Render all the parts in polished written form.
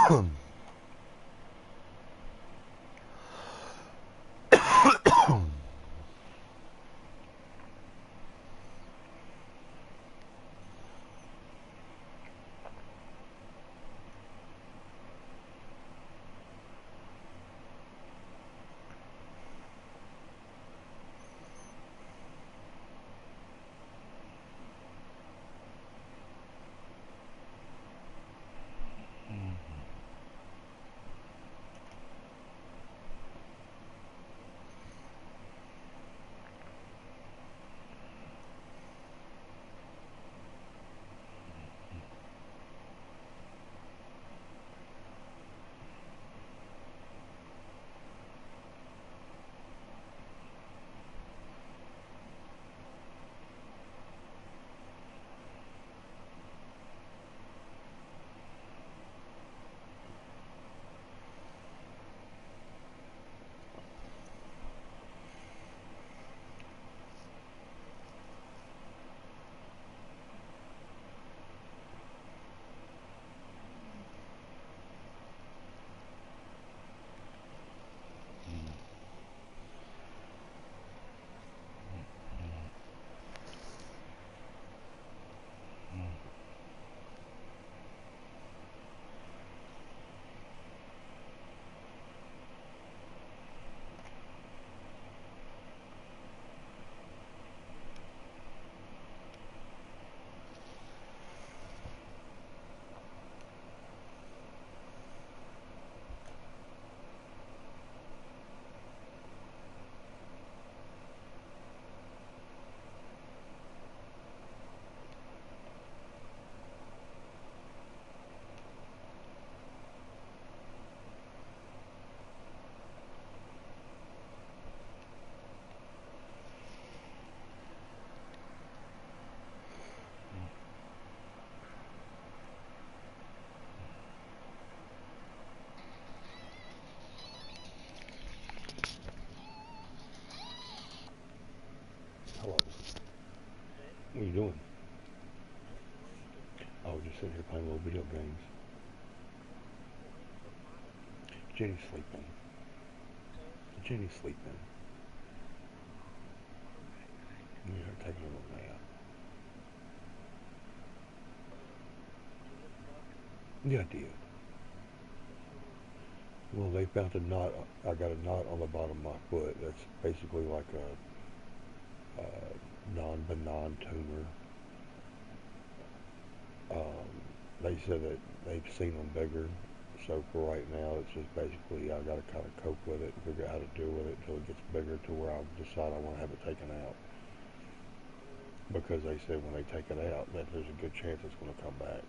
Hello. What are you doing? I was just sitting here playing little video games. Jenny's sleeping. Jenny's sleeping. Yeah, her taking a little nap. Yeah, I did. Well, they found a knot. I got a knot on the bottom of my foot. That's basically like a non-benign tumor. They said that they've seen them bigger. So for right now, it's just basically I got to kind of cope with it and figure out how to deal with it until it gets bigger to where I decide I want to have it taken out. Because they said when they take it out that there's a good chance it's going to come back.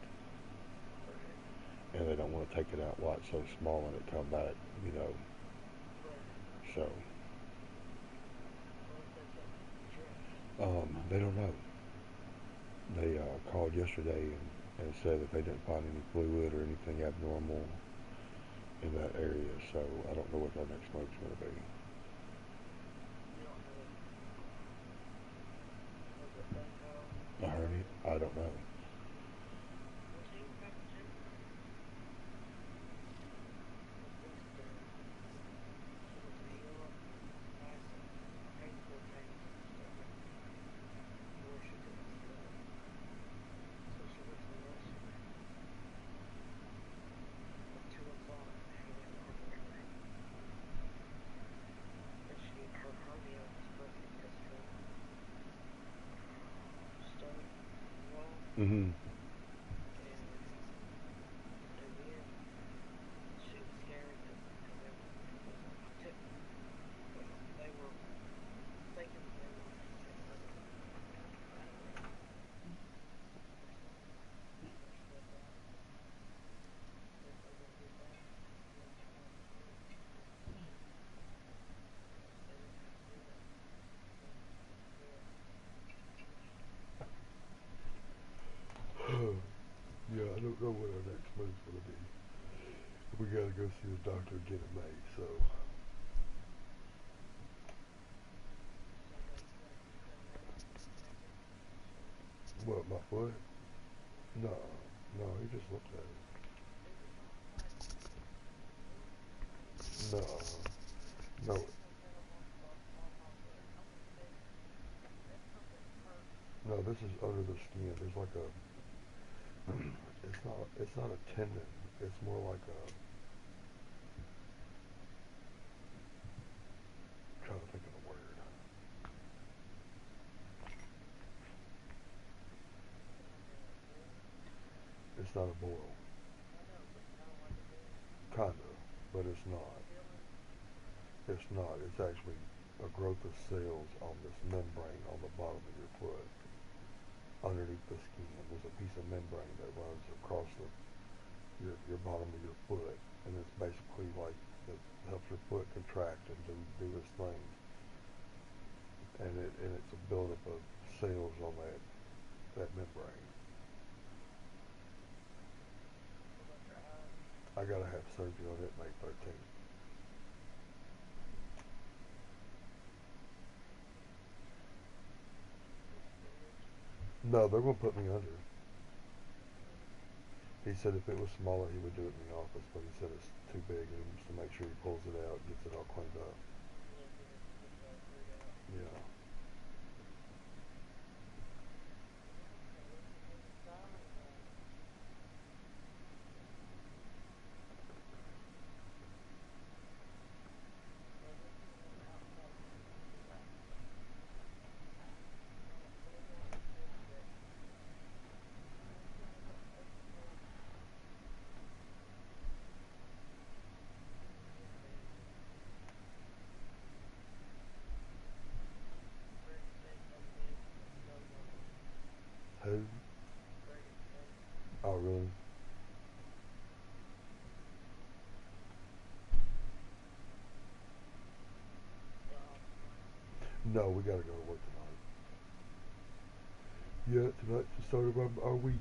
And they don't want to take it out while it's so small and it come back, you know. So, they don't know. They called yesterday and said that they didn't find any fluid or anything abnormal in that area, so I don't know what their next move's going to be. A hernia? I don't know. Mm-hmm. Yeah, I don't know what our next move's going to be. We got to go see the doctor and get it made, so. What, my foot? No, he just looked at it. No, no, no. This is under the skin. There's like a. It's not a tendon. It's more like a. I'm trying to think of the word. It's not a boil. Kinda, but it's not. It's not. It's actually a growth of cells on this membrane on the bottom of your foot, underneath the skin. There's a piece of membrane that runs across your bottom of your foot, and it's basically like it helps your foot contract and do this thing, and it's a buildup of cells on that membrane. I gotta have surgery on it May 13th. No, they're gonna put me under. He said if it was smaller, he would do it in the office, but he said it's too big, and he wants to make sure he pulls it out, gets it all cleaned up. Yeah. Who? Oh, really? No, we gotta go to work tonight. Yeah, tonight's the start of our week.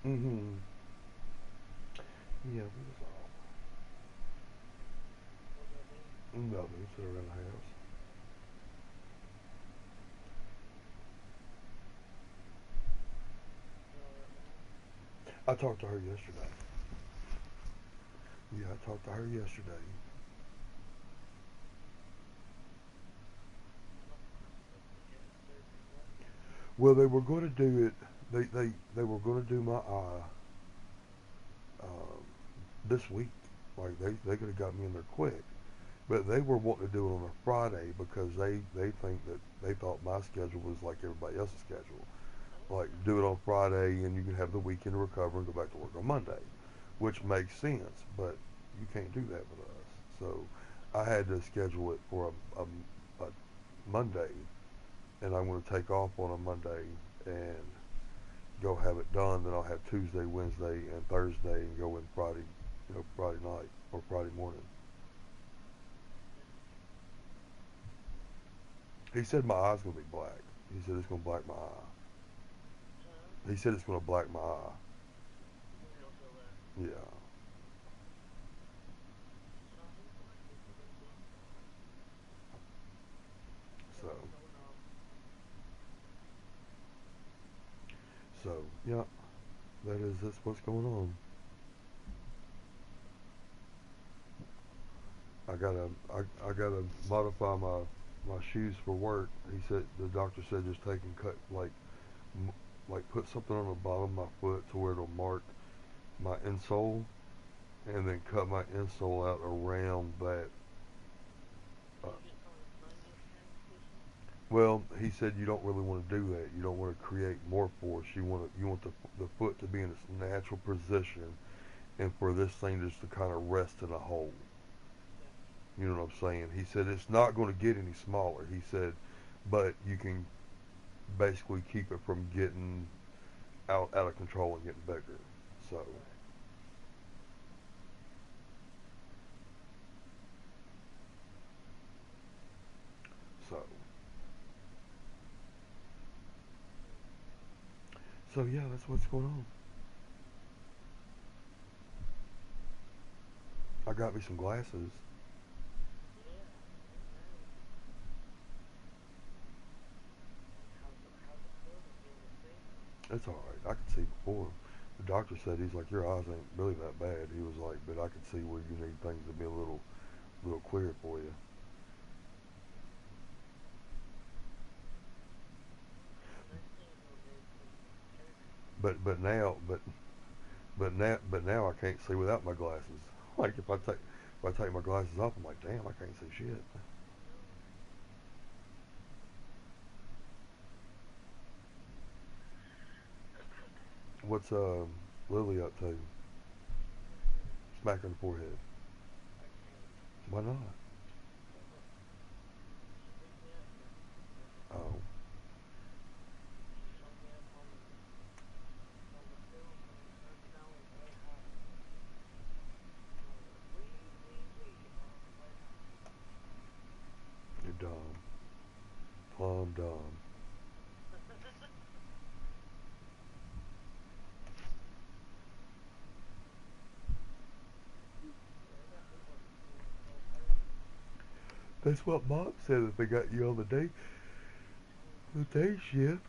Mm-hmm. Yeah, we was off. Nothing. Sit around the house. I talked to her yesterday. Yeah, I talked to her yesterday. Well, they were going to do it. They were going to do my eye um, this week. Like they could have got me in there quick, but they were wanting to do it on a Friday because they think that they thought my schedule was like everybody else's schedule. Like do it on Friday and you can have the weekend to recover and go back to work on Monday, which makes sense. But you can't do that with us. So I had to schedule it for a Monday, and I'm going to take off on a Monday and go have it done. Then I'll have Tuesday, Wednesday, and Thursday, and go in Friday, Friday night or Friday morning. He said my eye's gonna be black. He said it's gonna black my eye. He said it's gonna black my eye. Yeah. So, yeah, that's what's going on. I gotta modify my shoes for work. He said the doctor said just take and cut like put something on the bottom of my foot to where it'll mark my insole, and then cut my insole out around that. Uh, well, he said you don't really want to do that. You don't want to create more force. You want the foot to be in its natural position, and for this thing just to kind of rest in a hole. You know what I'm saying? He said it's not going to get any smaller. He said, but you can basically keep it from getting out of control and getting bigger. So, so, so yeah, that's what's going on. I got me some glasses. It's all right. I could see before. The doctor said, he's like, your eyes ain't really that bad. He was like, but I could see where you need things to be a little clearer for you. But now but now I can't see without my glasses. Like if I take my glasses off, I'm like, damn, I can't see shit. What's Lily up to? Smack her in the forehead. Why not? Oh, you're dumb. Plum dumb. That's what Mom said that they got you on the day shift.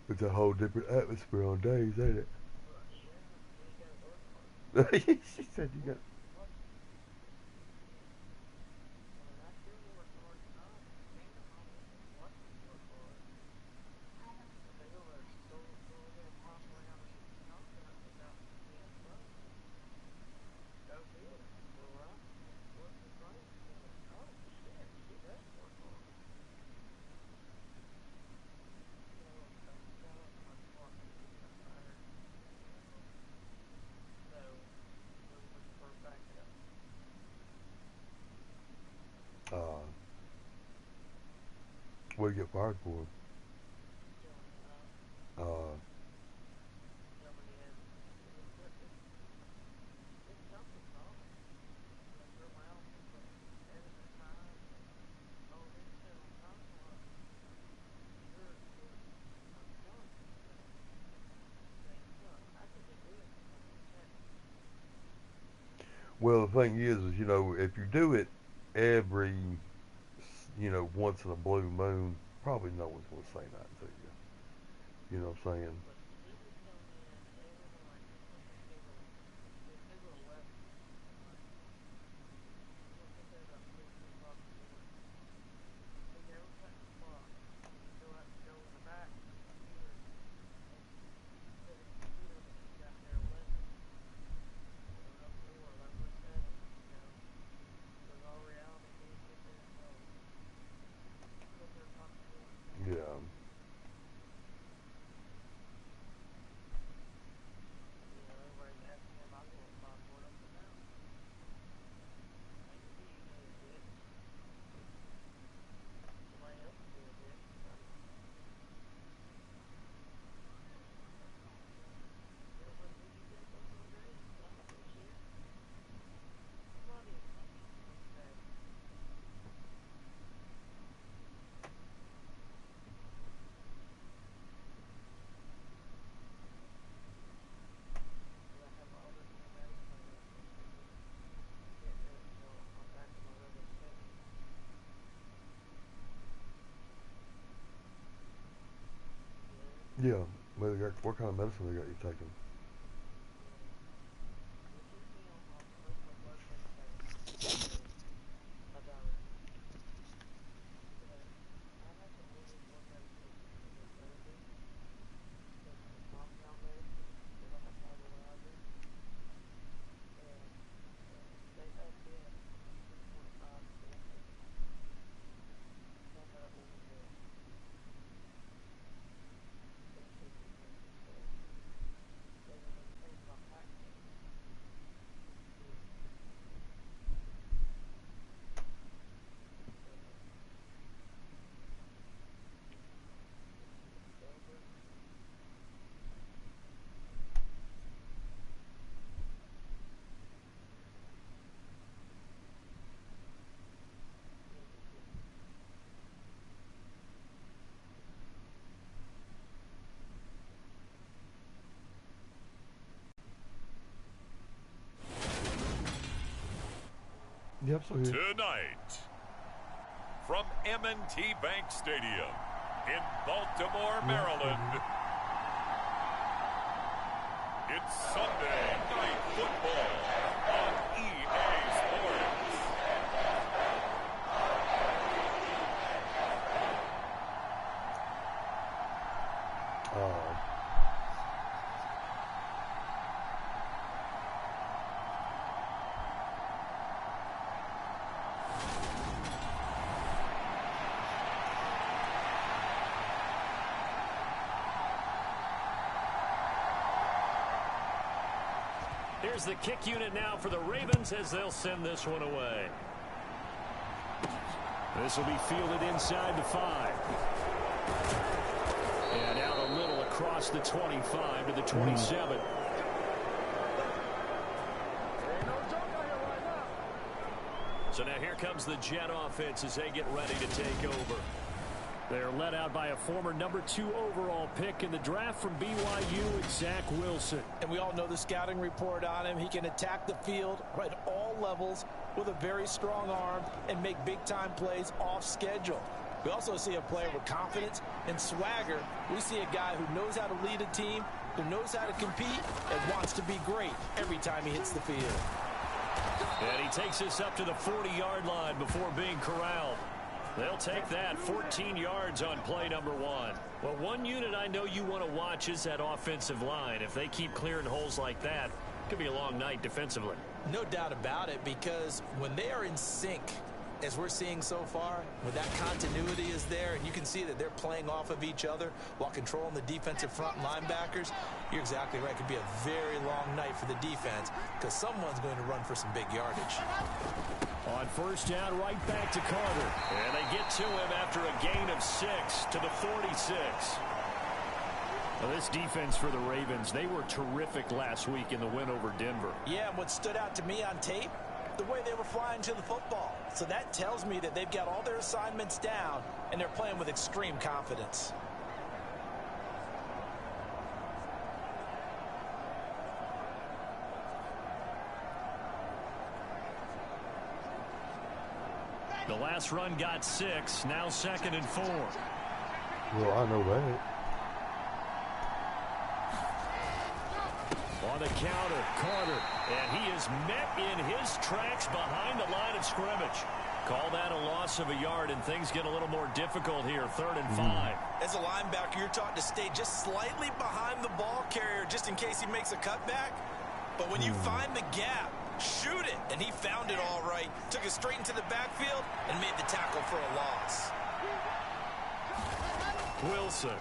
It's a whole different atmosphere on days, ain't it? She said you got. Uh, what did you get fired for? Uh, well, the thing is, if you do it every, once in a blue moon, probably no one's going to say that to you. You know what I'm saying? Yeah. Yeah. What kind of medicine they got you taking? Yep, so here. Tonight, from M&T Bank Stadium in Baltimore, Maryland, it's Sunday Night Football on EA Sports. Here's the kick unit now for the Ravens as they'll send this one away. This will be fielded inside the 5. And out a little across the 25 to the 27. So now here comes the Jet offense as they get ready to take over. They're led out by a former number 2 overall pick in the draft from BYU, Zach Wilson. And we all know the scouting report on him. He can attack the field at all levels with a very strong arm and make big-time plays off schedule. We also see a player with confidence and swagger. We see a guy who knows how to lead a team, who knows how to compete, and wants to be great every time he hits the field. And he takes us up to the 40-yard line before being corralled. They'll take that, 14 yards on play number 1. Well, one unit I know you want to watch is that offensive line. If they keep clearing holes like that, it could be a long night defensively. No doubt about it, because when they are in sync, as we're seeing so far, when that continuity is there and you can see that they're playing off of each other while controlling the defensive front linebackers, you're exactly right. It could be a very long night for the defense because someone's going to run for some big yardage. On first down, right back to Carter. And they get to him after a gain of 6 to the 46. Well, this defense for the Ravens, they were terrific last week in the win over Denver. Yeah, and what stood out to me on tape, the way they were flying to the football. So that tells me that they've got all their assignments down and they're playing with extreme confidence. The last run got 6, now 2nd and 4. Well, I know that. On the counter, Carter, and he is met in his tracks behind the line of scrimmage. Call that a loss of a yard, and things get a little more difficult here, 3rd and 5. As a linebacker, you're taught to stay just slightly behind the ball carrier just in case he makes a cutback. But when you find the gap, shoot it. And he found it all right. Took it straight into the backfield and made the tackle for a loss. Wilson.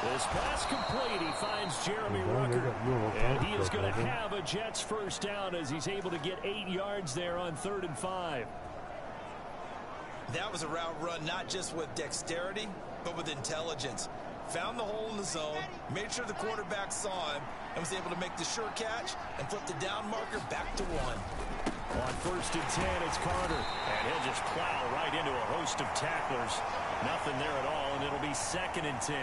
This pass complete. He finds Jeremy Rucker. And he is going to have a Jets first down as he's able to get 8 yards there on 3rd and 5. That was a route run not just with dexterity, but with intelligence. Found the hole in the zone, made sure the quarterback saw him, and was able to make the sure catch and flip the down marker back to 1. On 1st and 10, it's Carter. And he'll just plow right into a host of tacklers. Nothing there at all, and it'll be 2nd and 10.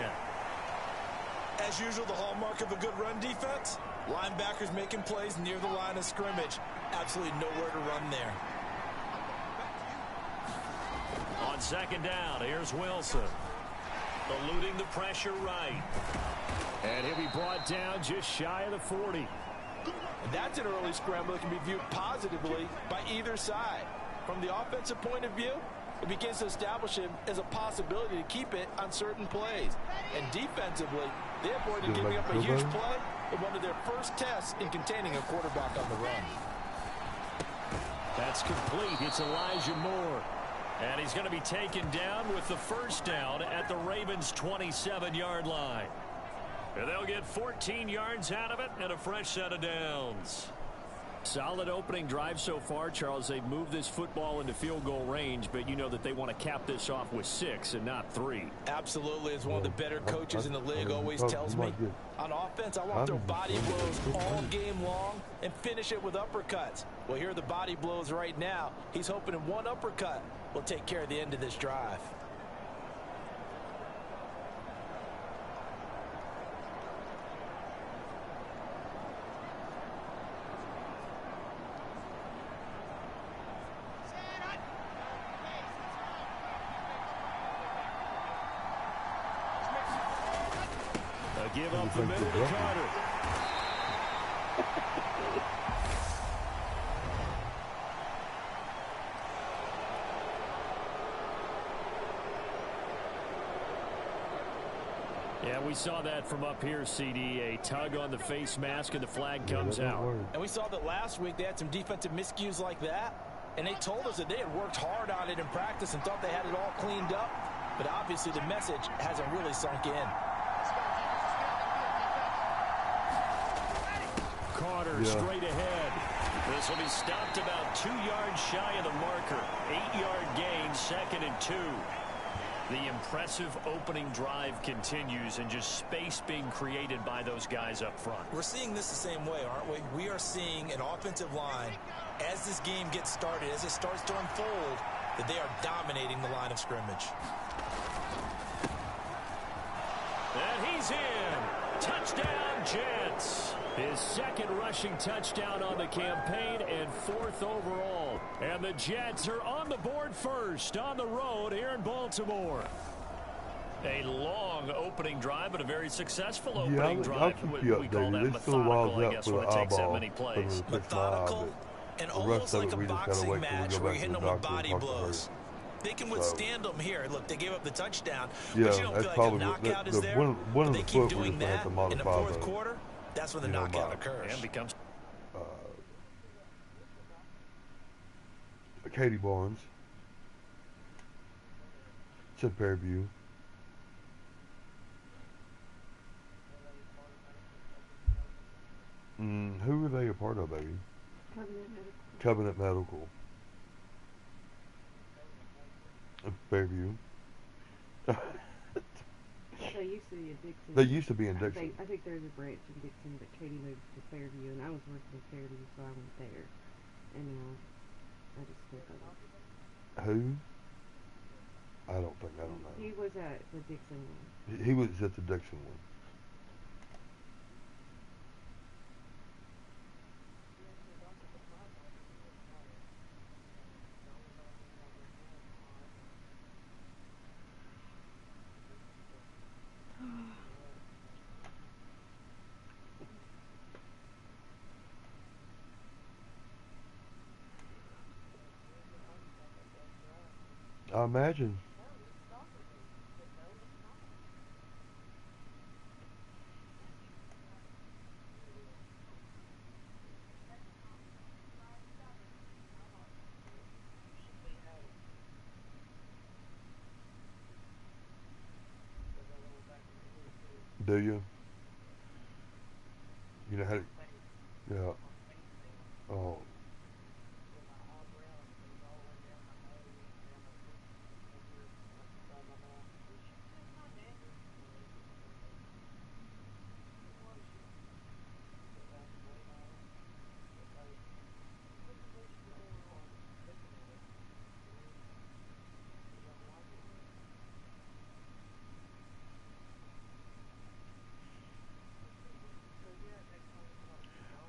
As usual, the hallmark of a good run defense, linebackers making plays near the line of scrimmage. Absolutely nowhere to run there. On 2nd down, here's Wilson. Eluding the pressure right. And he'll be brought down just shy of the 40. And that's an early scramble that can be viewed positively by either side. From the offensive point of view, it begins to establish him as a possibility to keep it on certain plays. And defensively, they avoided giving up a huge play in one of their first tests in containing a quarterback on the run. That's complete. It's Elijah Moore. And he's going to be taken down with the first down at the Ravens' 27-yard line. And they'll get 14 yards out of it and a fresh set of downs. Solid opening drive so far, Charles. They've moved this football into field goal range, but you know that they want to cap this off with 6 and not 3. Absolutely. As one of the better coaches in the league always tells me, on offense, I want to throw body blows all game long and finish it with uppercuts. Well, here are the body blows right now. He's hoping in one uppercut will take care of the end of this drive. give up the middle to Carter. Yeah, we saw that from up here, CD. A tug on the face mask, and the flag comes out. And we saw that last week they had some defensive miscues like that, and they told us that they had worked hard on it in practice and thought they had it all cleaned up. But obviously the message hasn't really sunk in. Carter straight ahead. This will be stopped about 2 yards shy of the marker. 8-yard gain, 2nd and 2. The impressive opening drive continues, and just space being created by those guys up front. We're seeing this the same way, aren't we? We are seeing an offensive line, as this game gets started, as it starts to unfold, that they are dominating the line of scrimmage. And he's in. Touchdown, Jets. His 2nd rushing touchdown on the campaign and 4th overall. And the Jets are on the board first on the road here in Baltimore. A long opening drive, but a very successful opening drive. We call that methodical, I guess, when it takes that many plays. Methodical and almost like a boxing match where you're hitting them with body blows. They can withstand them here. Look, they gave up the touchdown, but you don't feel like a knockout is there. But they keep doing that in the 4th quarter. That's when the knockout occurs. And becomes Katie Barnes. Said Fairview. Who are they a part of, baby? Covenant Medical. Fairview. They used to be in Dixon. They used to be in Dixon. I think there's a branch in Dixon, but Katie moved to Fairview, and I was working in Fairview, so I went there. And I just took over. Who? I don't know. He was at the Dixon one. He was at the Dixon one. I imagine. Do you? You know how to, yeah. Oh.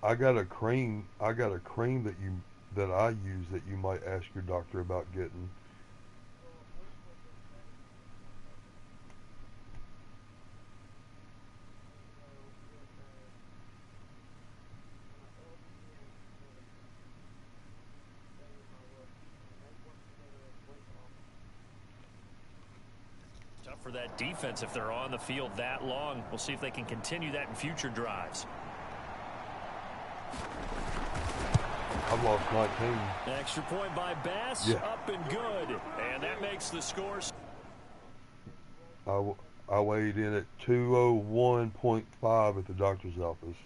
I got a cream that I use that you might ask your doctor about getting. Tough for that defense if they're on the field that long. We'll see if they can continue that in future drives. I've lost 19. Extra point by Bass, up and good. And that makes the score. I weighed in at 201.5 at the doctor's office.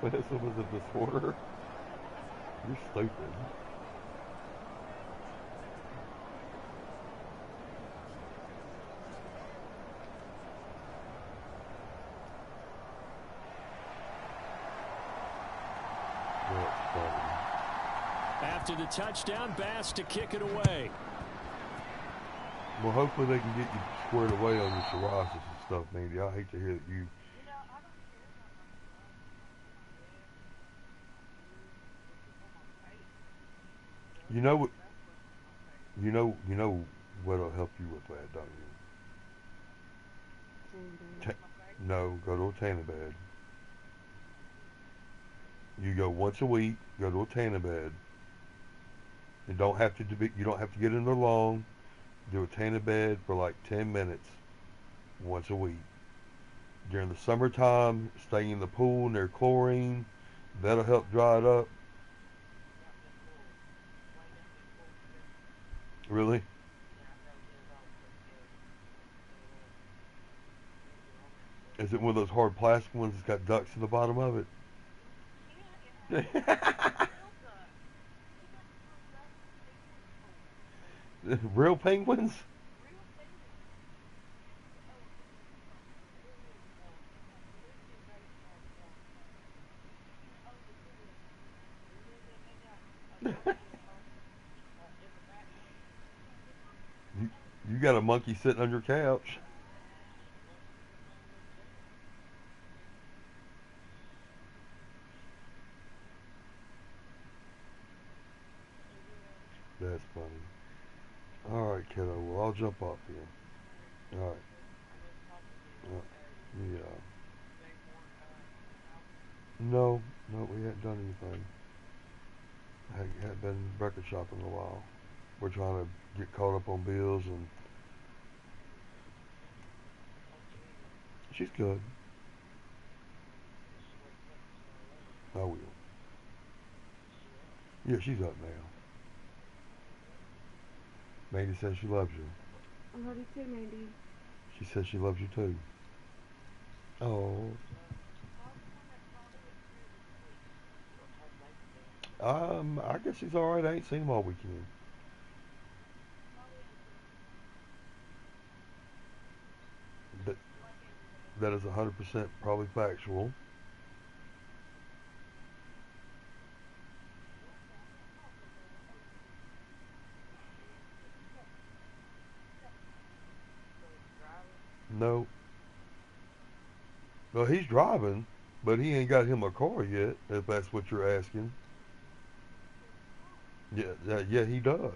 Vanessa was a disorder. You're stupid. That's funny. After the touchdown, Bass to kick it away. Well, hopefully they can get you squared away on your psoriasis and stuff, Mandy. I hate to hear that you... You know what? You know what'll help you with that, don't you? No, go to a tanning bed. You go once a week. Go to a tanning bed. You don't have to get in there long. Do a tanning bed for like 10 minutes once a week. During the summertime, stay in the pool near chlorine. That'll help dry it up. Really? Is it one of those hard plastic ones that's got ducks in the bottom of it? Real penguins? You got a monkey sitting on your couch. That's funny. Alright, kiddo. Well, I'll jump off here. Alright. Yeah. No, we haven't done anything. I haven't been record shopping in a while. We're trying to get caught up on bills, and she's good. I will. Yeah, she's up now. Mandy says she loves you. I love you too, Mandy. She says she loves you too. Oh. I guess he's alright. I ain't seen him all weekend. That, that is 100% probably factual. No. Well, he's driving, but he ain't got him a car yet, if that's what you're asking. Yeah, he does.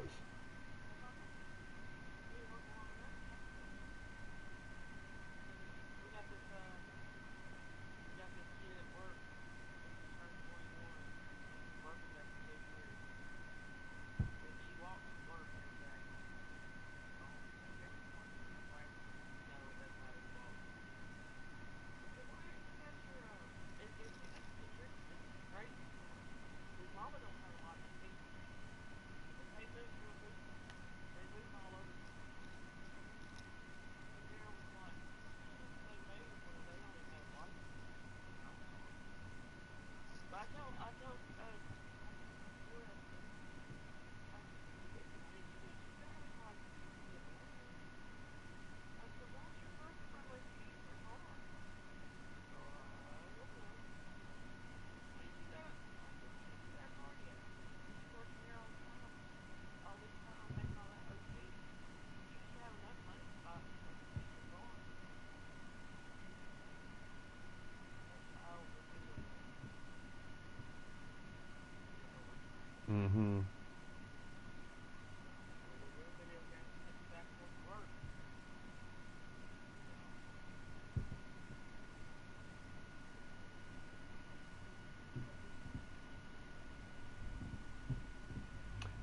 Mm-hmm.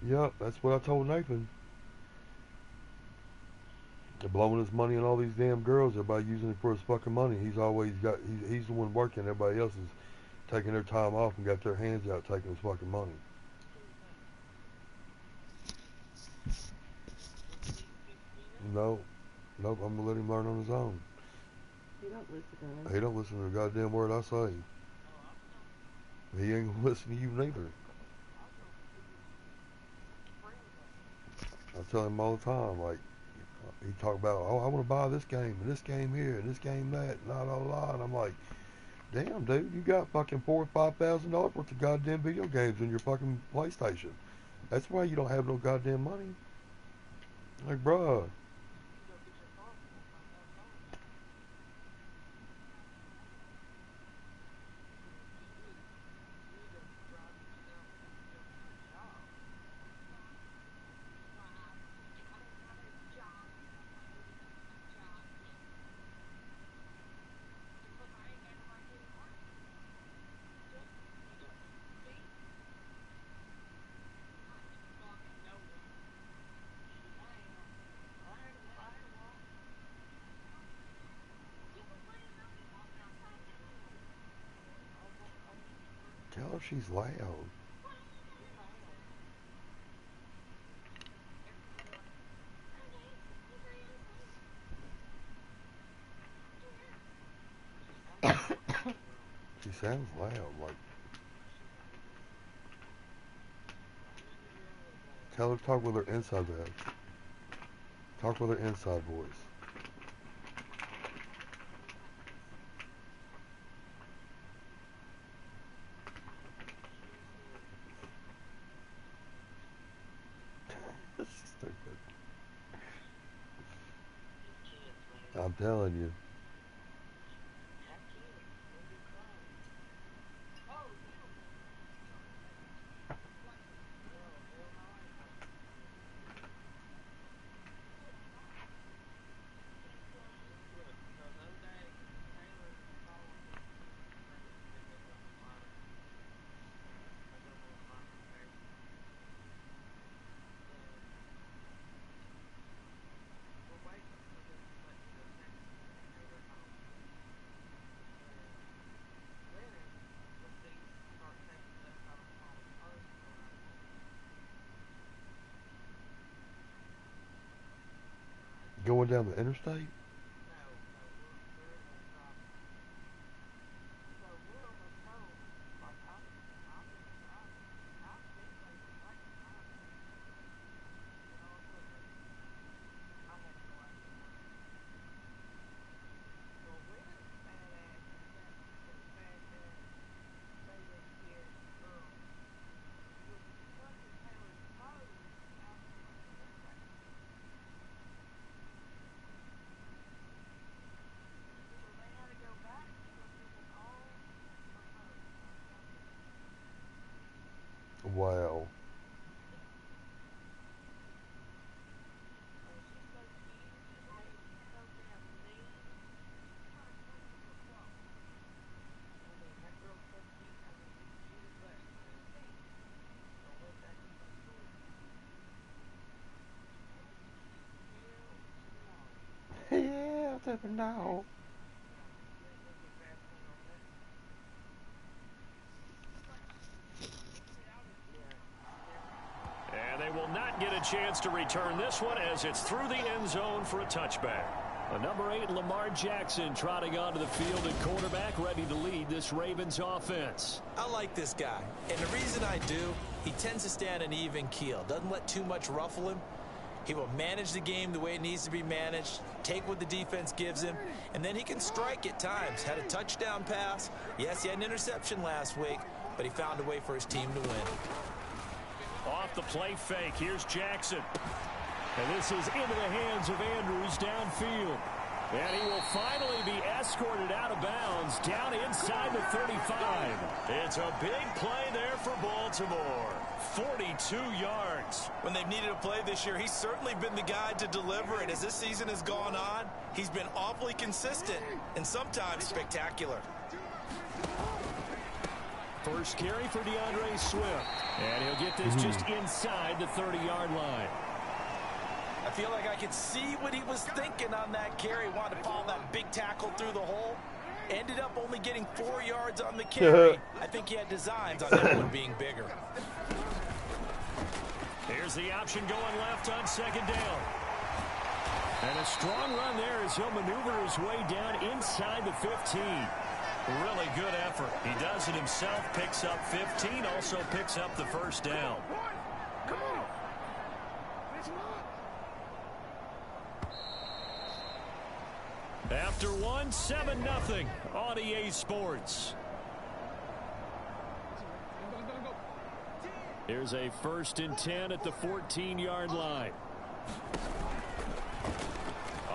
Yep, that's what I told Nathan. They're blowing his money on all these damn girls. Everybody using it for his fucking money. He's the one working. Everybody else is taking their time off and got their hands out taking his fucking money. No, nope. I'm gonna let him learn on his own. He don't listen to us. He don't listen to the goddamn word I say. He ain't gonna listen to you neither. I tell him all the time, like, he talk about, oh, I want to buy this game and this game here and this game that, and la. And I'm like, damn, dude, you got fucking $4,000 or $5,000 worth of goddamn video games in your fucking PlayStation. That's why you don't have no goddamn money. Like, bruh. Tell her she's loud. She sounds loud, like. Tell her to talk with her inside voice. Talk with her inside voice. Stupid. I'm telling you. Going down the interstate? Wow. Yeah, I never know. And they will not get a chance to return this one as it's through the end zone for a touchback. The number 8, Lamar Jackson, trotting onto the field at quarterback, ready to lead this Ravens offense. I like this guy, and the reason I do, he tends to stay on an even keel, doesn't let too much ruffle him. He will manage the game the way it needs to be managed, take what the defense gives him, and then he can strike at times. Had a touchdown pass. Yes, he had an interception last week, but he found a way for his team to win. Off the play fake, here's Jackson. And this is into the hands of Andrews downfield. And he will finally be escorted out of bounds down inside the 35. It's a big play there for Baltimore. 42 yards. When they've needed a play this year, he's certainly been the guy to deliver it. As this season has gone on, he's been awfully consistent and sometimes spectacular. First carry for DeAndre Swift. And he'll get this just inside the 30-yard line. I feel like I could see what he was thinking on that carry. Wanted to follow that big tackle through the hole. Ended up only getting 4 yards on the carry. I think he had designs on that one being bigger. Here's the option going left on second down. And a strong run there as he'll maneuver his way down inside the 15. Really good effort. He does it himself, picks up 15, also picks up the first down. Come on. After one, 7-0 on EA Sports. Here's a 1st and 10 at the 14-yard line.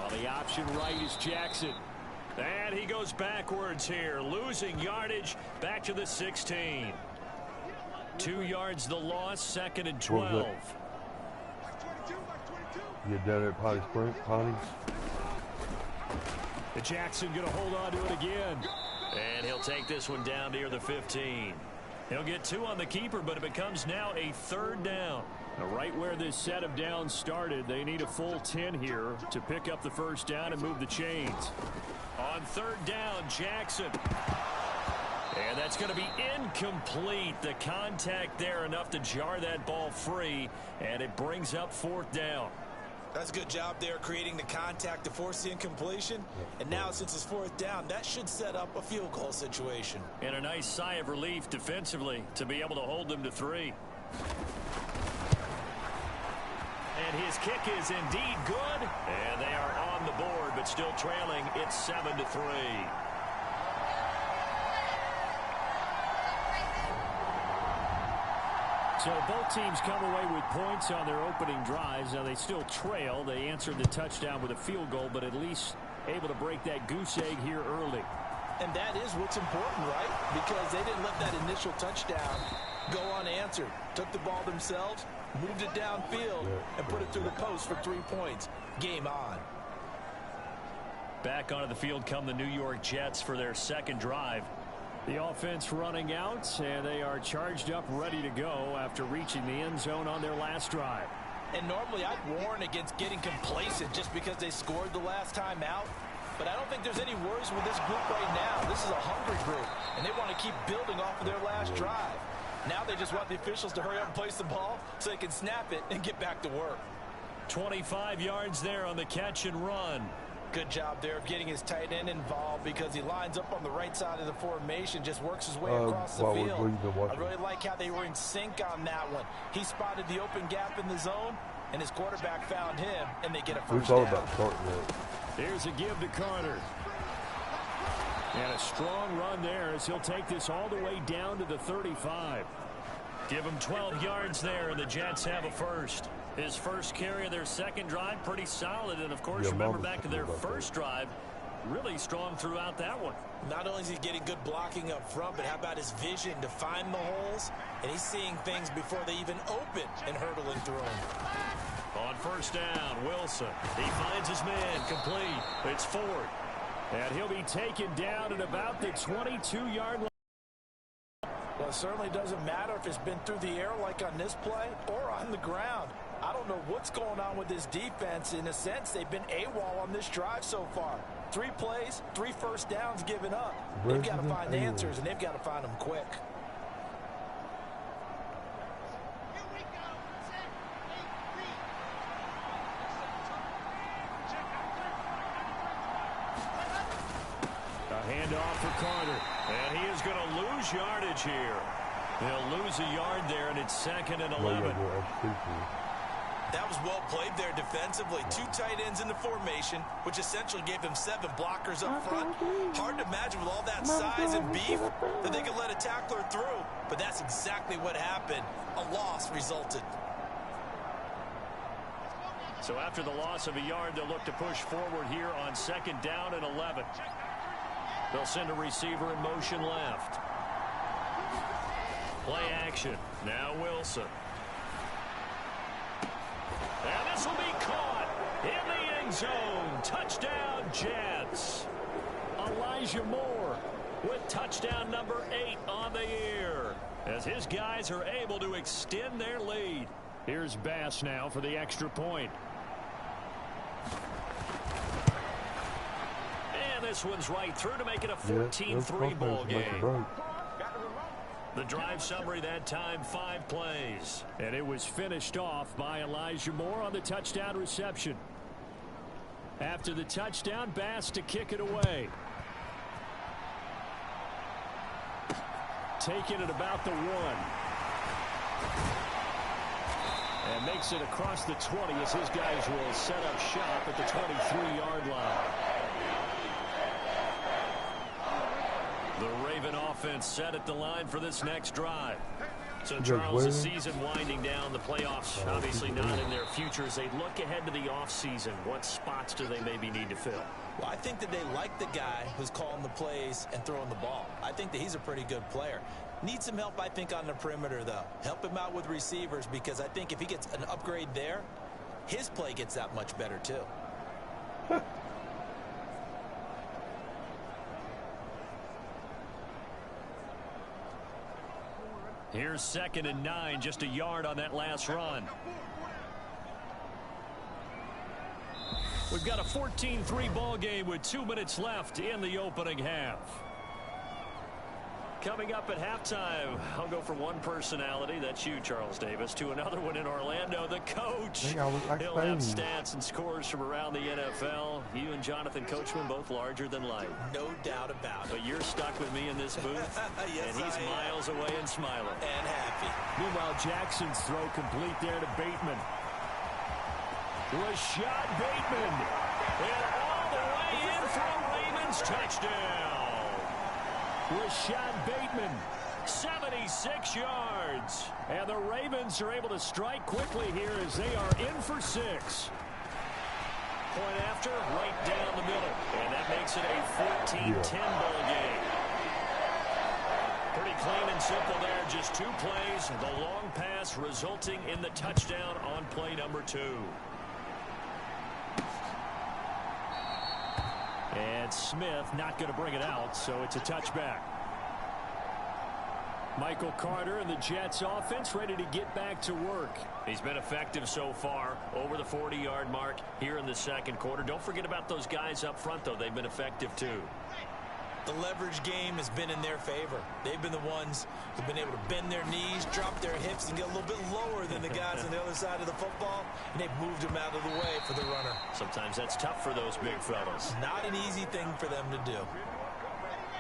On the option right is Jackson. And he goes backwards here, losing yardage back to the 16. 2 yards the loss, 2nd and 12. You down at Potty Springs, Potty? Jackson going to hold on to it again. And he'll take this one down near the 15. He'll get 2 on the keeper, but it becomes now a 3rd down. Now, right where this set of downs started, they need a full 10 here to pick up the 1st down and move the chains. On 3rd down, Jackson. And that's going to be incomplete. The contact there enough to jar that ball free, and it brings up 4th down. That's a good job there creating the contact to force the incompletion. And now since it's 4th down, that should set up a field goal situation. And a nice sigh of relief defensively to be able to hold them to 3. And his kick is indeed good. And they are on the board, but still trailing. It's 7-3. So both teams come away with points on their opening drives. Now they still trail. They answered the touchdown with a field goal, but at least able to break that goose egg here early. And that is what's important, right? Because they didn't let that initial touchdown go unanswered. Took the ball themselves, moved it downfield, and put it through the post for 3 points. Game on. Back onto the field come the New York Jets for their 2nd drive. The offense running out, and they are charged up, ready to go after reaching the end zone on their last drive. And normally I'd warn against getting complacent just because they scored the last time out. But I don't think there's any worries with this group right now. This is a hungry group, and they want to keep building off of their last drive. Now they just want the officials to hurry up and place the ball so they can snap it and get back to work. 25 yards there on the catch and run. Good job there of getting his tight end involved because he lines up on the right side of the formation, just works his way across the field. I really like how they were in sync on that one. He spotted the open gap in the zone, and his quarterback found him, and they get a 1st down. About starting that. Here's a give to Carter. And a strong run there as he'll take this all the way down to the 35. Give him 12 yards there, and the Jets have a 1st. His 1st carry of their 2nd drive, pretty solid. And, of course, remember back to their 1st drive, really strong throughout that one. Not only is he getting good blocking up front, but how about his vision to find the holes? And he's seeing things before they even open and hurdling through them. On 1st down, Wilson. He finds his man complete. It's Ford. And he'll be taken down at about the 22-yard line. Well, it certainly doesn't matter if it's been through the air like on this play or on the ground. I don't know what's going on with this defense. In a sense, they've been AWOL on this drive so far. 3 plays, 3 1st downs given up. They've got to find answers, and they've got to find them quick. A handoff for Carter, and he is going to lose yardage here. They'll lose a yard there, and it's 2nd and 11. That was well played there defensively. 2 tight ends in the formation, which essentially gave them 7 blockers up front. Hard to imagine with all that size and beef that they could let a tackler through. But that's exactly what happened. A loss resulted. So after the loss of a yard, they'll look to push forward here on 2nd down and 11. They'll send a receiver in motion left. Play action. Now Wilson. And this will be caught in the end zone. Touchdown, Jets. Elijah Moore with touchdown number 8 on the year as his guys are able to extend their lead. Here's Bass now for the extra point. And this one's right through to make it a 14-3 ball game. The drive summary that time, 5 plays. And it was finished off by Elijah Moore on the touchdown reception. After the touchdown, Bass to kick it away. Taking it about the 1. And makes it across the 20 as his guys will set up shop at the 23-yard line. The Raven offense set at the line for this next drive. So, You guys Charles, the waiting? season winding down, the playoffs obviously not in their future. As they look ahead to the offseason, what spots do they maybe need to fill? Well, I think that they like the guy who's calling the plays and throwing the ball. I think that he's a pretty good player. Needs some help, I think, on the perimeter, though. Help him out with receivers, because I think if he gets an upgrade there, his play gets that much better, too. Here's 2nd and 9, just a yard on that last run. We've got a 14-3 ball game with 2 minutes left in the opening half. Coming up at halftime, I'll go from one personality, that's you, Charles Davis, to another one in Orlando, the coach. Hey, He'll have stats and scores from around the NFL. You and Jonathan Coachman both larger than life. No doubt about it. But you're stuck with me in this booth, Yes, and he's miles away and smiling. And happy. Meanwhile, Jackson's throw complete there to Bateman. Rashad Bateman. And all the way in for a Ravens touchdown. Rashad Bateman, 76 yards. And the Ravens are able to strike quickly here as they are in for 6. Point after, right down the middle. And that makes it a 14-10 ball game. Pretty clean and simple there. Just 2 plays. The long pass resulting in the touchdown on play number 2. And Smith not going to bring it out, so it's a touchback. Michael Carter and the Jets offense ready to get back to work. He's been effective so far, over the 40-yard mark here in the second quarter. Don't forget about those guys up front, though. They've been effective, too. The leverage game has been in their favor. They've been the ones who've been able to bend their knees, drop their hips, and get a little bit lower than the guys on the other side of the football, and they've moved them out of the way for the runner. Sometimes that's tough for those big fellas. Not an easy thing for them to do.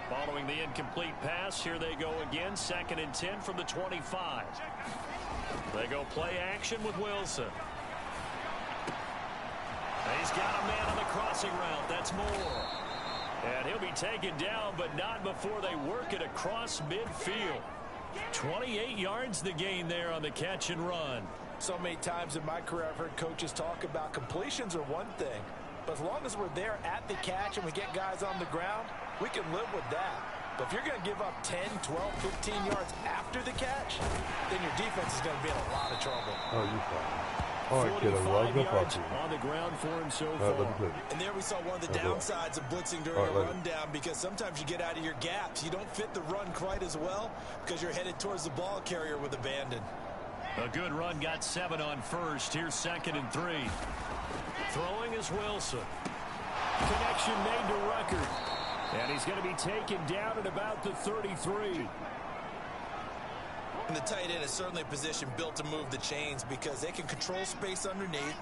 Following the incomplete pass, here they go again, 2nd and 10 from the 25. They go play action with Wilson. He's got a man on the crossing route. That's Moore. And he'll be taken down, but not before they work it across midfield. 28 yards the gain there on the catch and run. So many times in my career I've heard coaches talk about completions are one thing, but as long as we're there at the catch and we get guys on the ground, we can live with that. But if you're going to give up 10, 12, 15 yards after the catch, then your defense is going to be in a lot of trouble. Oh, you're fine. All right, kiddo, 45 yards on the ground for him so far. And there we saw one of the downsides of blitzing during a rundown, because sometimes you get out of your gaps. You don't fit the run quite as well because you're headed towards the ball carrier with abandon. A good run, got 7 on first. Here's 2nd and 3. Throwing is Wilson. Connection made to Ruckert. And he's going to be taken down at about the 33. And the tight end is certainly a position built to move the chains because they can control space underneath.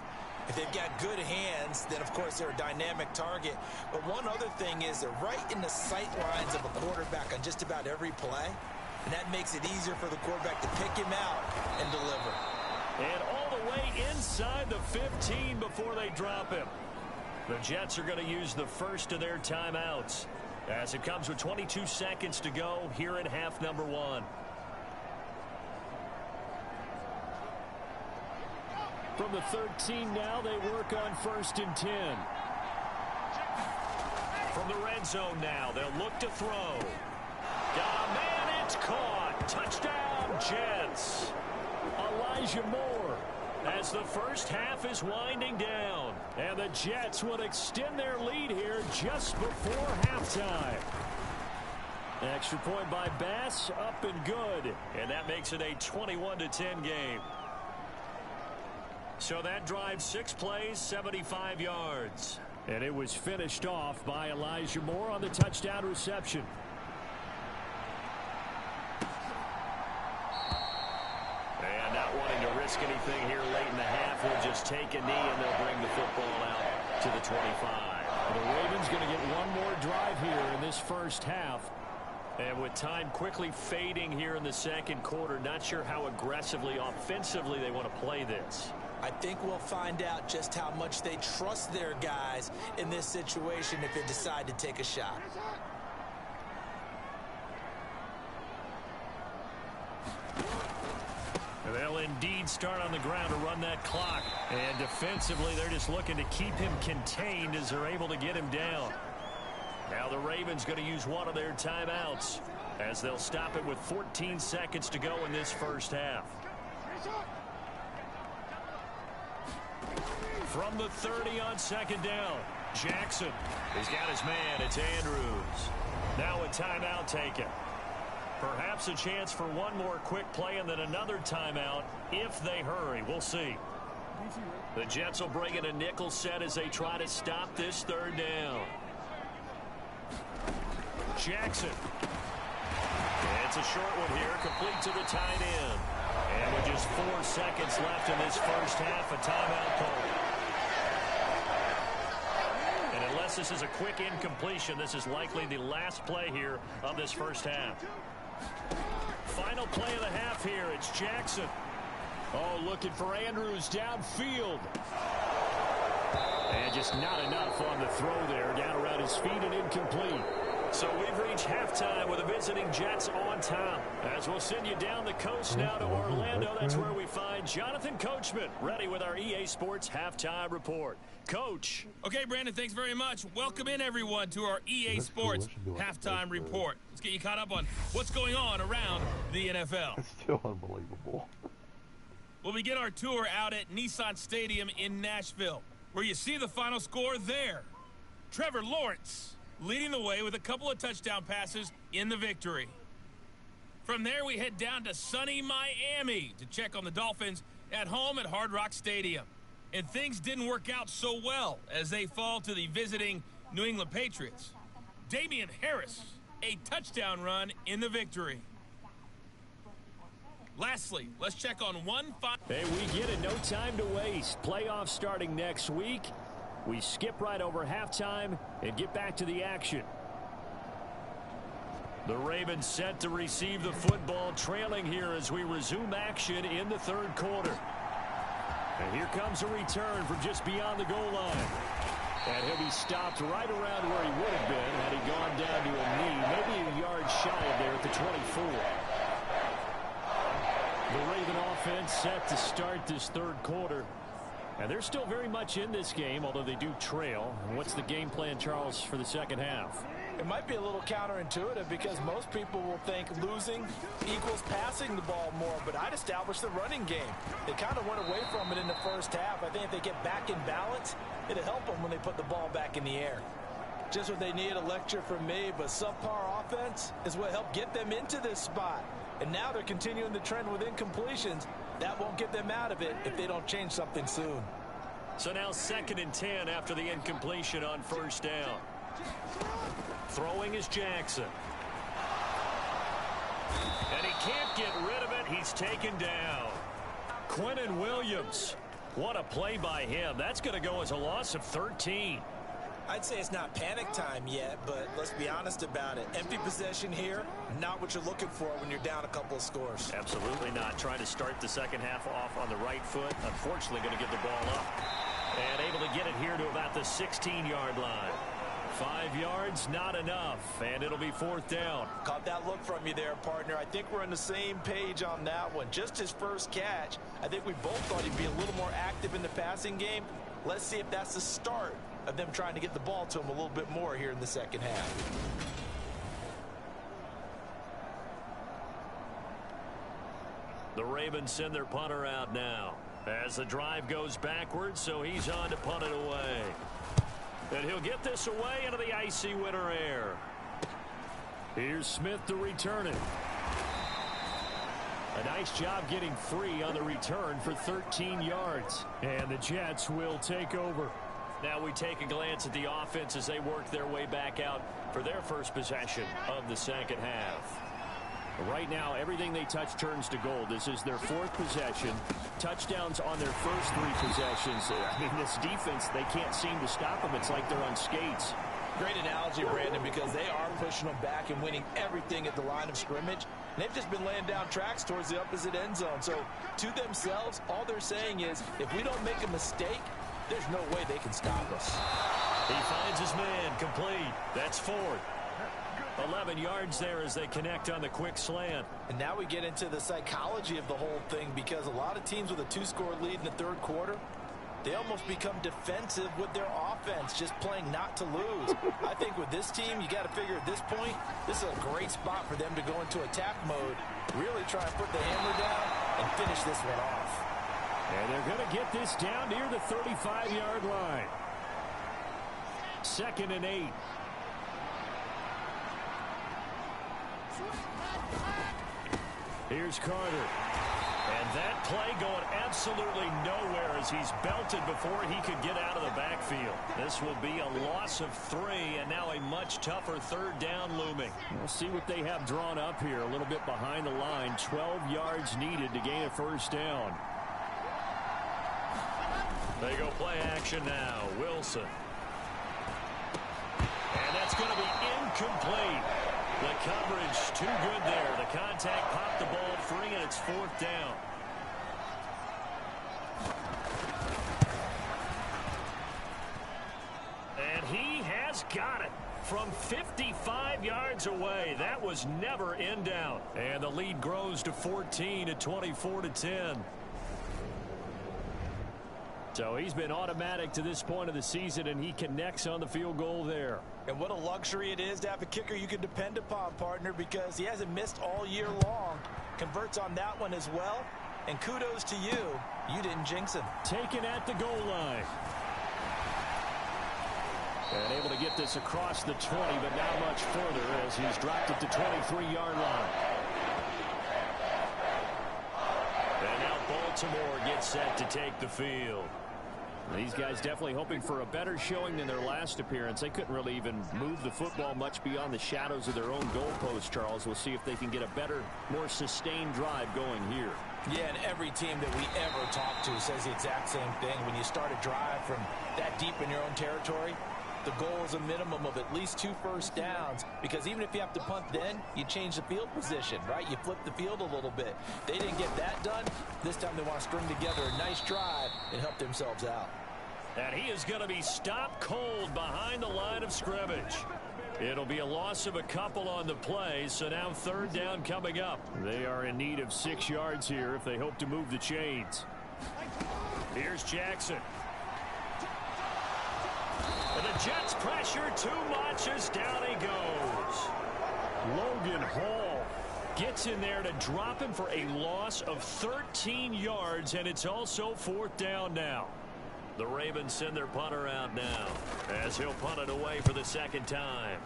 If they've got good hands, then of course they're a dynamic target. But one other thing is they're right in the sight lines of a quarterback on just about every play. And that makes it easier for the quarterback to pick him out and deliver. And all the way inside the 15 before they drop him. The Jets are going to use the first of their timeouts as it comes with 22 seconds to go here in half number 1. From the 13 now, they work on 1st and 10. From the red zone now, they'll look to throw. Got a man, it's caught. Touchdown, Jets. Elijah Moore as the first half is winding down. And the Jets will extend their lead here just before halftime. Extra point by Bass, up and good. And that makes it a 21-10 game. So that drive, 6 plays, 75 yards. And it was finished off by Elijah Moore on the touchdown reception. And not wanting to risk anything here late in the half, he'll just take a knee and they'll bring the football out to the 25. The Ravens going to get one more drive here in this first half. And with time quickly fading here in the second quarter, not sure how aggressively, offensively they want to play this. I think we'll find out just how much they trust their guys in this situation if they decide to take a shot. indeed start on the ground to run that clock. And defensively, they're just looking to keep him contained as they're able to get him down. Now the Ravens going to use one of their timeouts as they'll stop it with 14 seconds to go in this first half. From the 30 on second down, Jackson. He's got his man. It's Andrews. Now a timeout taken. Perhaps a chance for one more quick play and then another timeout if they hurry. We'll see. The Jets will bring in a nickel set as they try to stop this third down. Jackson. It's a short one here, complete to the tight end. And with just 4 seconds left in this first half, a timeout call. And unless this is a quick incompletion, this is likely the last play here of this first half. Final play of the half here. It's Jackson. Oh, looking for Andrews downfield. And just not enough on the throw there. Down around his feet and incomplete. So we've reached halftime with the visiting Jets on top. As we'll send you down the coast now to Orlando. That's where we find Jonathan Coachman ready with our EA Sports Halftime Report. Coach. Okay, Brandon, thanks very much. Welcome in, everyone, to our EA Sports Halftime Report. Let's get you caught up on what's going on around the NFL. It's still unbelievable. We'll begin our tour out at Nissan Stadium in Nashville, where you see the final score there. Trevor Lawrence leading the way with a couple of touchdown passes in the victory. From there, we head down to sunny Miami to check on the Dolphins at home at Hard Rock Stadium. And things didn't work out so well as they fall to the visiting New England Patriots. Damian Harris, a touchdown run in the victory. Lastly, let's check on Hey, we get it. No time to waste. Playoffs starting next week. We skip right over halftime and get back to the action. The Ravens set to receive the football, trailing here as we resume action in the third quarter. And here comes a return from just beyond the goal line. And he'll be stopped right around where he would have been had he gone down to a knee, maybe a yard shy of there at the 24. The Raven offense set to start this third quarter. And they're still very much in this game, although they do trail. What's the game plan, Charles, for the second half? It might be a little counterintuitive because most people will think losing equals passing the ball more, but I'd establish the running game. They kind of went away from it in the first half. I think if they get back in balance, it'll help them when they put the ball back in the air. Just what they need, a lecture from me, but subpar offense is what helped get them into this spot. And now they're continuing the trend with incompletions. That won't get them out of it if they don't change something soon. So now 2nd and 10 after the incompletion on first down. Throwing is Jackson. And he can't get rid of it. He's taken down. Quinnen Williams. What a play by him. That's going to go as a loss of 13. I'd say it's not panic time yet, but let's be honest about it. Empty possession here, not what you're looking for when you're down a couple of scores. Absolutely not. Trying to start the second half off on the right foot. Unfortunately, going to give the ball up. And able to get it here to about the 16-yard line. 5 yards, not enough. And it'll be 4th down. Caught that look from you there, partner. I think we're on the same page on that one. Just his first catch. I think we both thought he'd be a little more active in the passing game. Let's see if that's the start of them trying to get the ball to him a little bit more here in the second half. The Ravens send their punter out now as the drive goes backwards, so he's on to punt it away. And he'll get this away into the icy winter air. Here's Smith to return it. A nice job getting free on the return for 13 yards. And the Jets will take over. Now we take a glance at the offense as they work their way back out for their first possession of the second half. Right now, everything they touch turns to gold. This is their 4th possession. Touchdowns on their first 3 possessions. I mean, this defense, they can't seem to stop them. It's like they're on skates. Great analogy, Brandon, because they are pushing them back and winning everything at the line of scrimmage. And they've just been laying down tracks towards the opposite end zone. So to themselves, all they're saying is, if we don't make a mistake, there's no way they can stop us. He finds his man complete. That's 4th. 11 yards there as they connect on the quick slant. And now we get into the psychology of the whole thing, because a lot of teams with a 2-score lead in the third quarter, they almost become defensive with their offense, just playing not to lose. I think with this team, you got to figure at this point, this is a great spot for them to go into attack mode, really try and put the hammer down and finish this one off. And they're going to get this down near the 35-yard line. 2nd and 8. Here's Carter. And that play going absolutely nowhere as he's belted before he could get out of the backfield. This will be a loss of 3, and now a much tougher 3rd down looming. We'll see what they have drawn up here. A little bit behind the line. 12 yards needed to gain a 1st down. They go play action now. Wilson. And that's going to be incomplete. The coverage too good there. The contact popped the ball free, and it's 4th down. And he has got it from 55 yards away. That was never in doubt. And the lead grows to 14 at 24-10. So he's been automatic to this point of the season, and he connects on the field goal there. And what a luxury it is to have a kicker you can depend upon, partner, because he hasn't missed all year long. Converts on that one as well. And kudos to you. You didn't jinx him. Taken at the goal line. And able to get this across the 20, but not much further as he's dropped it to 23-yard line. And now Baltimore gets set to take the field. These guys definitely hoping for a better showing than their last appearance. They couldn't really even move the football much beyond the shadows of their own goalpost, Charles. We'll see if they can get a better, more sustained drive going here. Yeah, and every team that we ever talk to says the exact same thing. When you start a drive from that deep in your own territory, the goal is a minimum of at least 2 first downs, because even if you have to punt then, you change the field position, right? You flip the field a little bit. They didn't get that done. This time they want to string together a nice drive and help themselves out. And he is going to be stopped cold behind the line of scrimmage. It'll be a loss of a couple on the play, so now 3rd down coming up. They are in need of 6 yards here if they hope to move the chains. Here's Jackson. And the Jets pressure too much as down he goes. Logan Hall gets in there to drop him for a loss of 13 yards, and it's also 4th down now. The Ravens send their punter out now as he'll punt it away for the 2nd time.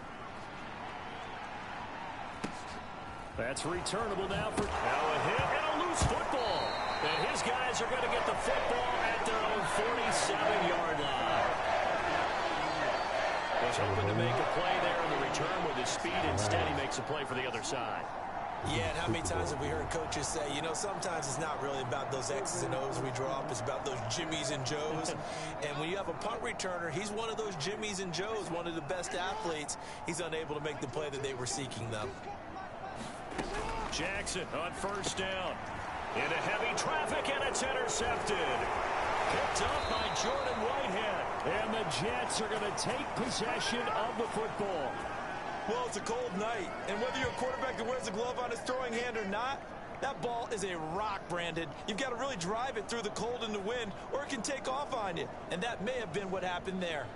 That's returnable now for a hit and a loose football. And his guys are going to get the football at their own 47-yard line. Was hoping to make a play there on the return with his speed. Instead, he makes a play for the other side. Yeah, and how many times have we heard coaches say, you know, sometimes it's not really about those X's and O's we draw up. It's about those Jimmies and Joes. And when you have a punt returner, he's one of those Jimmies and Joes, one of the best athletes. He's unable to make the play that they were seeking, though. Jackson on 1st down. Into heavy traffic, and it's intercepted. Picked up by Jordan Whitehead. And the Jets are going to take possession of the football. Well, it's a cold night, and whether you're a quarterback that wears a glove on his throwing hand or not, that ball is a rock, Brandon. You've got to really drive it through the cold and the wind, or it can take off on you. And that may have been what happened there.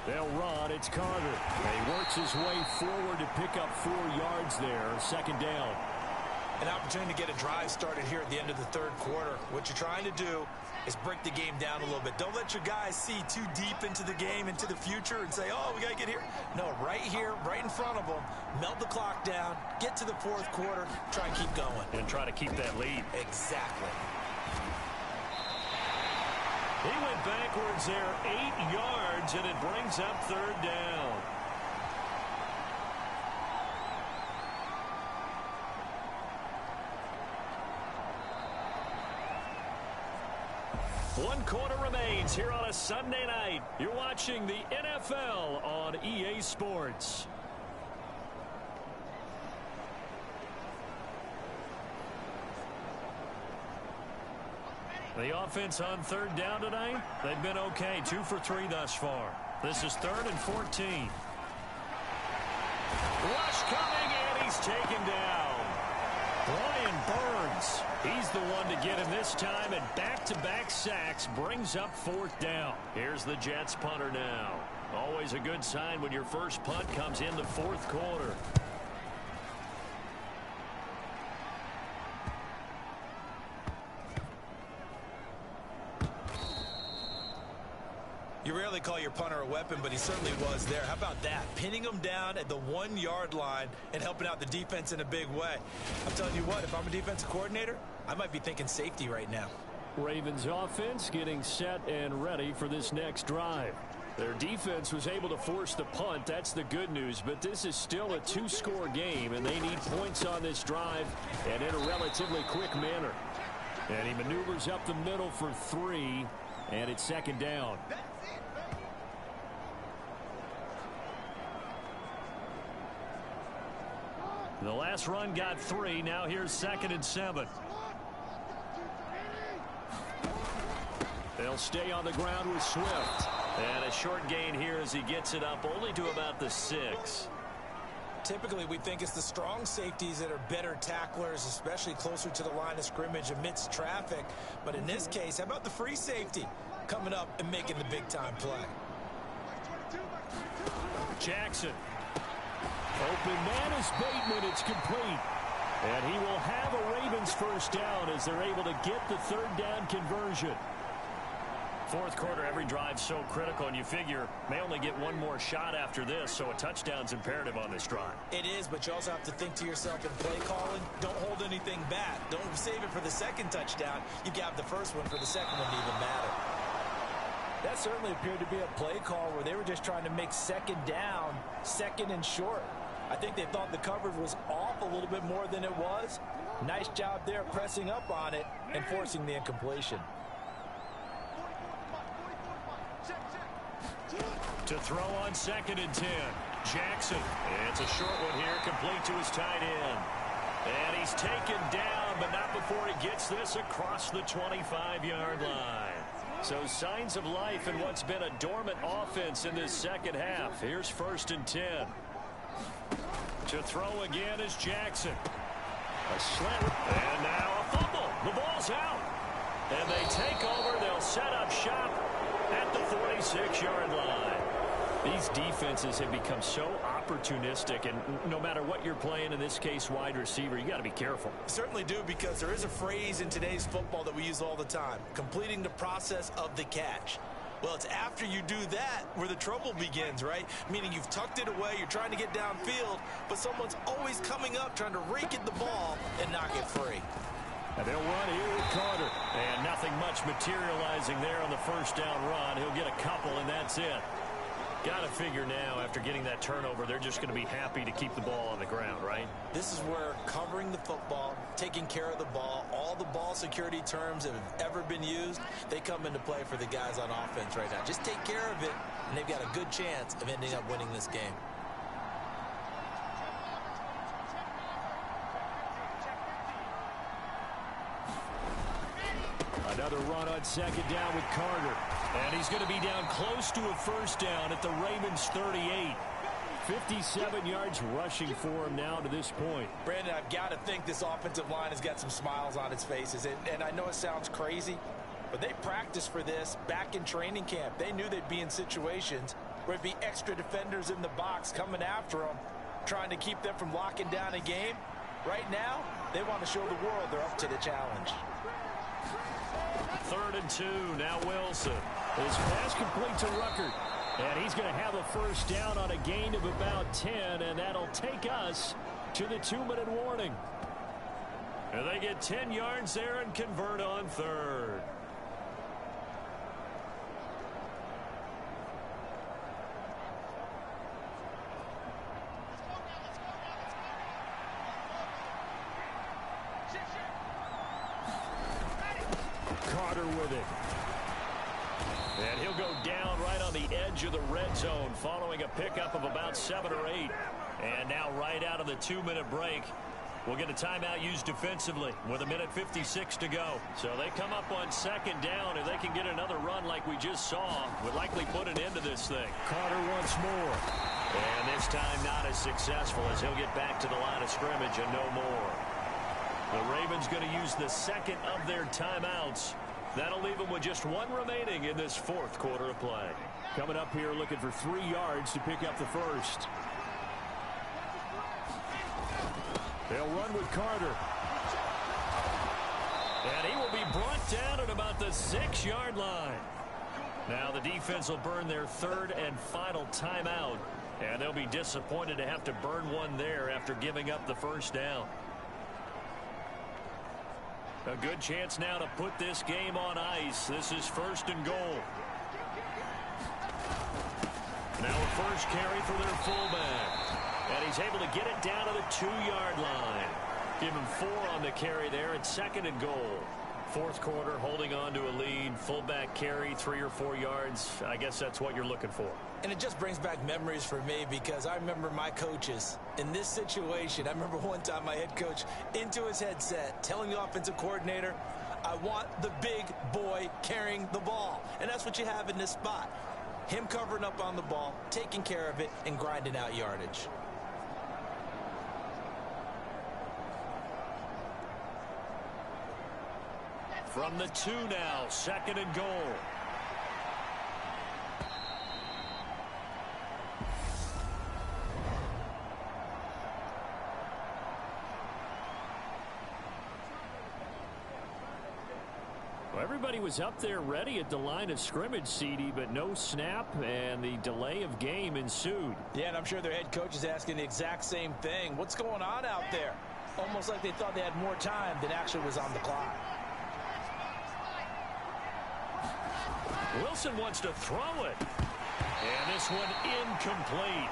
They'll run. It's Carter. And he works his way forward to pick up 4 yards there. 2nd down. An opportunity to get a drive started here at the end of the 3rd quarter. What you're trying to do is break the game down a little bit. Don't let your guys see too deep into the game, into the future, and say, oh, we got to get here. No, right here, right in front of them, melt the clock down, get to the 4th quarter, try and keep going. And try to keep that lead. Exactly. He went backwards there 8 yards, and it brings up 3rd down. One quarter remains here on a Sunday night. You're watching the NFL on EA Sports. The offense on third down tonight, they've been okay. 2 for 3 thus far. This is 3rd and 14. Rush coming, and he's taken down. Brian Burns, he's the one to get him this time, and back-to-back sacks brings up 4th down. Here's the Jets punter now. Always a good sign when your first punt comes in the 4th quarter. You rarely call your punter a weapon, but he certainly was there. How about that? Pinning him down at the 1-yard line and helping out the defense in a big way. I'm telling you what, if I'm a defensive coordinator, I might be thinking safety right now. Ravens offense getting set and ready for this next drive. Their defense was able to force the punt. That's the good news, but this is still a 2-score game, and they need points on this drive and in a relatively quick manner. And he maneuvers up the middle for 3, and it's 2nd down. The last run got 3. Now here's 2nd and 7. They'll stay on the ground with Swift. And a short gain here as he gets it up only to about the 6. Typically, we think it's the strong safeties that are better tacklers, especially closer to the line of scrimmage amidst traffic. But in this case, how about the free safety coming up and making the big-time play? Jackson. Open man is Bateman. It's complete. And he will have a Ravens first down as they're able to get the 3rd down conversion. 4th quarter, every drive so critical, and you figure may only get one more shot after this, so a touchdown's imperative on this drive. It is, but you also have to think to yourself in play calling, don't hold anything back. Don't save it for the 2nd touchdown. You got the first one for the 2nd one to even matter. That certainly appeared to be a play call where they were just trying to make 2nd down, 2nd and short. I think they thought the coverage was off a little bit more than it was. Nice job there pressing up on it and forcing the incompletion. To throw on 2nd and 10. Jackson. It's a short one here, complete to his tight end. And he's taken down, but not before he gets this across the 25-yard line. So signs of life in what's been a dormant offense in this 2nd half. Here's 1st and 10. To throw again is Jackson. A slant. And now a fumble. The ball's out. And they take over. They'll set up shop at the 46-yard line. These defenses have become so opportunistic, and no matter what you're playing, in this case wide receiver, you got to be careful. Certainly do, because there is a phrase in today's football that we use all the time, completing the process of the catch. Well, it's after you do that where the trouble begins, right? Meaning you've tucked it away, you're trying to get downfield, but someone's always coming up trying to rake at the ball and knock it free. And they'll run here with Carter. And nothing much materializing there on the 1st down run. He'll get a couple, and that's it. Got to figure now, after getting that turnover, they're just going to be happy to keep the ball on the ground, right? This is where covering the football, taking care of the ball, all the ball security terms that have ever been used, they come into play for the guys on offense right now. Just take care of it, and they've got a good chance of ending up winning this game. Another run on 2nd down with Carter. And he's going to be down close to a 1st down at the Ravens 38. 57 yards rushing for him now to this point. Brandon, I've got to think this offensive line has got some smiles on its faces. And I know it sounds crazy, but they practiced for this back in training camp. They knew they'd be in situations where it'd be extra defenders in the box coming after them, trying to keep them from locking down a game. Right now, they want to show the world they're up to the challenge. 3rd and 2. Now Wilson. His pass complete to Ruckert. And he's going to have a 1st down on a gain of about 10. And that'll take us to the 2-minute warning. And they get 10 yards there and convert on 3rd. Carter with it. And he'll go down right on the edge of the red zone following a pickup of about 7 or 8. And now right out of the 2-minute break, will get a timeout used defensively with 1:56 to go. So they come up on second down. If they can get another run like we just saw, would likely put an end to this thing. Carter once more. And this time not as successful as he'll get back to the line of scrimmage and no more. The Ravens going to use the second of their timeouts. That'll leave them with just one remaining in this fourth quarter of play. Coming up here looking for 3 yards to pick up the first. They'll run with Carter. And he will be brought down at about the 6-yard line. Now the defense will burn their third and final timeout. And they'll be disappointed to have to burn one there after giving up the first down. A good chance now to put this game on ice. This is first and goal. Now a first carry for their fullback. And he's able to get it down to the 2-yard line. Give him 4 on the carry there at second and goal. Fourth quarter, holding on to a lead. Fullback carry, 3 or 4 yards. I guess that's what you're looking for. And it just brings back memories for me because I remember my coaches in this situation. I remember one time my head coach into his headset telling the offensive coordinator, I want the big boy carrying the ball. And that's what you have in this spot. Him covering up on the ball, taking care of it, and grinding out yardage. From the 2 now, second and goal. Well, everybody was up there ready at the line of scrimmage, CD, but no snap, and the delay of game ensued. Yeah, and I'm sure their head coach is asking the exact same thing. What's going on out there? Almost like they thought they had more time than actually was on the clock. Wilson wants to throw it. And this one incomplete.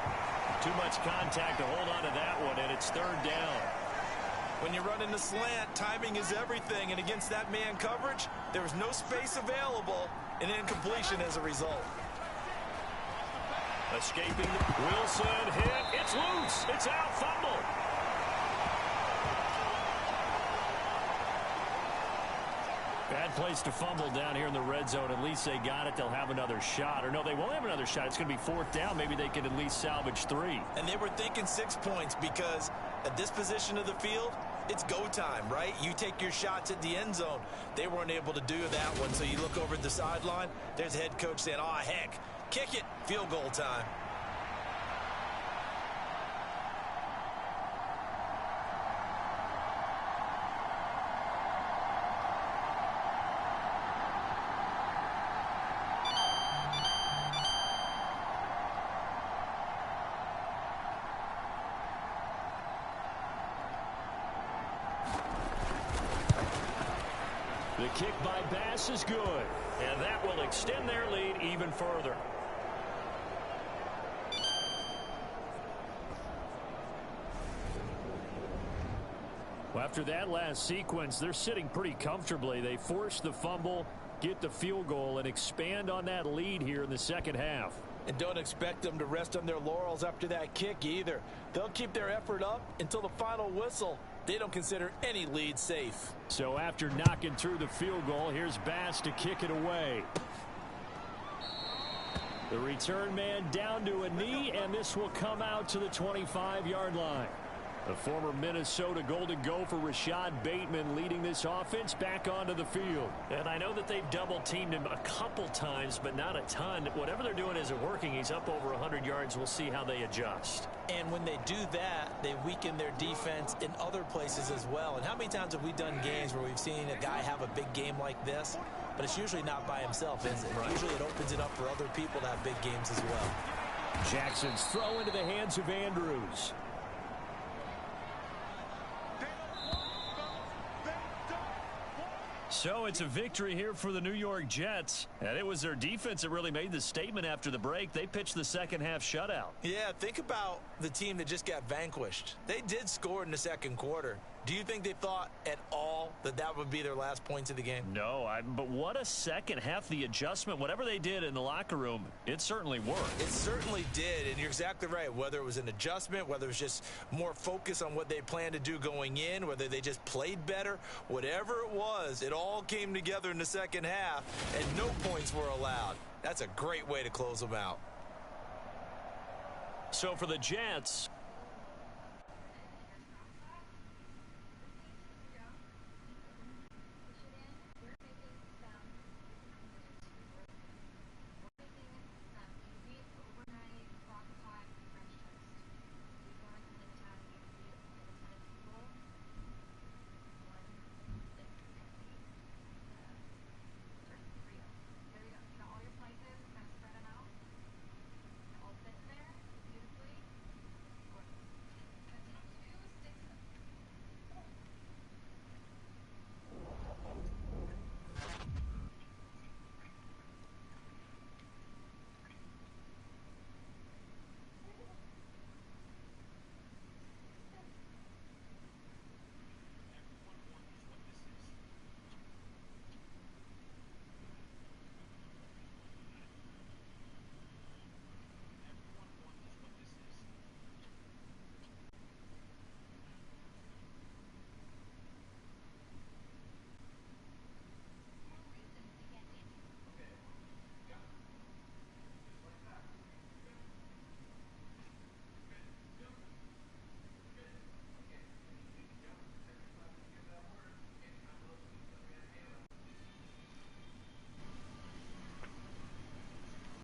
Too much contact to hold on to that one, and it's third down. When you run in the slant, timing is everything. And against that man coverage, there was no space available, and incompletion as a result. Escaping. Wilson hit. It's loose. It's out. Fumble. Bad place to fumble down here in the red zone. At least they got it. They'll have another shot. Or no, they won't have another shot. It's going to be fourth down. Maybe they can at least salvage 3. And they were thinking 6 points because at this position of the field, it's go time, right? You take your shots at the end zone. They weren't able to do that one. So you look over at the sideline. There's the head coach saying, oh, heck, kick it. Field goal time. The kick by Bass is good, and that will extend their lead even further. Well, after that last sequence, they're sitting pretty comfortably. They force the fumble, get the field goal, and expand on that lead here in the second half. And don't expect them to rest on their laurels after that kick either. They'll keep their effort up until the final whistle. They don't consider any lead safe. So after knocking through the field goal, here's Bass to kick it away. The return man down to a knee, and this will come out to the 25-yard line. The former Minnesota Golden Gopher Rashad Bateman leading this offense back onto the field. And I know that they've double-teamed him a couple times, but not a ton. Whatever they're doing isn't working. He's up over 100 yards. We'll see how they adjust. And when they do that, they weaken their defense in other places as well. And how many times have we done games where we've seen a guy have a big game like this? But it's usually not by himself, is it? Right. Usually it opens it up for other people to have big games as well. Jackson's throw into the hands of Andrews. So it's a victory here for the New York Jets. And it was their defense that really made the statement after the break. They pitched the second half shutout. Yeah, think about the team that just got vanquished. They did score in the second quarter. Do you think they thought at all that that would be their last points of the game? No, but what a second half. The adjustment, whatever they did in the locker room, it certainly worked. It certainly did, and you're exactly right. Whether it was an adjustment, whether it was just more focus on what they planned to do going in, whether they just played better, whatever it was, it all came together in the second half, and no points were allowed. That's a great way to close them out. So for the Jets,